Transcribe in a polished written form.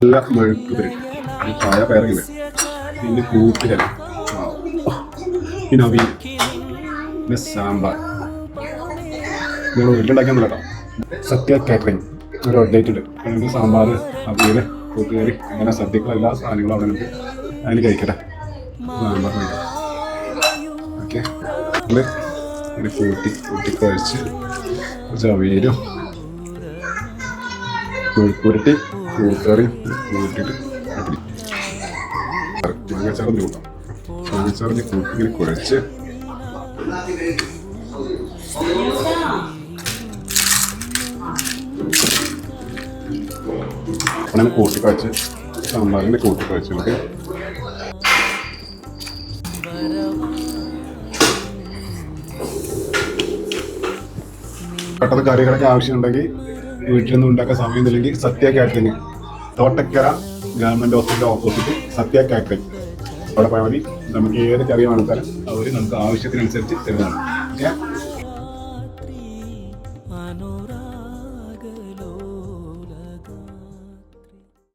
നല്ല മെഴുക്ക് വരും ചായ പേരകില്ല പിന്നെ കൂട്ടില്ല പിന്നെ അവിയൽ പിന്നെ സാമ്പാർ നിങ്ങൾ വീട്ടിലുണ്ടാക്കിയൊന്നും കേട്ടോ സത്യ കാറ്ററിംഗ് ഒരു അപ്ഡേറ്റ് ഉണ്ട് അതിന് സാമ്പാർ അവിയൽ കൂട്ടുകറി അങ്ങനെ സദ്യക്കുള്ള എല്ലാ സാധനങ്ങളും അവിടെ ഉണ്ട് അതിന് കഴിക്കട്ടെ സാമ്പാർ ഓക്കെ ഇങ്ങനെ കൂട്ടി കഴിച്ച് കുറച്ച് അവിയലും പുരട്ടി കൂട്ടുകറിയും കൂട്ടിയിട്ട് മാങ്ങാച്ചാറിന് കൂട്ടാം മാങ്ങാച്ചാറിന് കൂട്ടി ഇങ്ങനെ കുഴച്ച് അങ്ങനെ കൂട്ടി കുഴച്ച് സാമ്പാറിന് കൂട്ടി കുഴച്ച് നമുക്ക് പെട്ടെന്ന് കറികളൊക്കെ ആവശ്യമുണ്ടെങ്കിൽ വീട്ടിലൊന്നും ഉണ്ടാക്കാൻ സമയമില്ലെങ്കിൽ സത്യ കാറ്ററിംഗ് തോട്ടക്കര ഗവൺമെന്റ് ഹോസ്പിറ്റലിന്റെ ഓപ്പോസിറ്റ് സത്യ കാറ്ററിംഗ് അവിടെ പോയാൽ മതി. നമുക്ക് ഏത് കറി വേണമെങ്കിലും അവർ നമുക്ക് ആവശ്യത്തിനനുസരിച്ച് തരുന്നതാണ്. ഓക്കെ.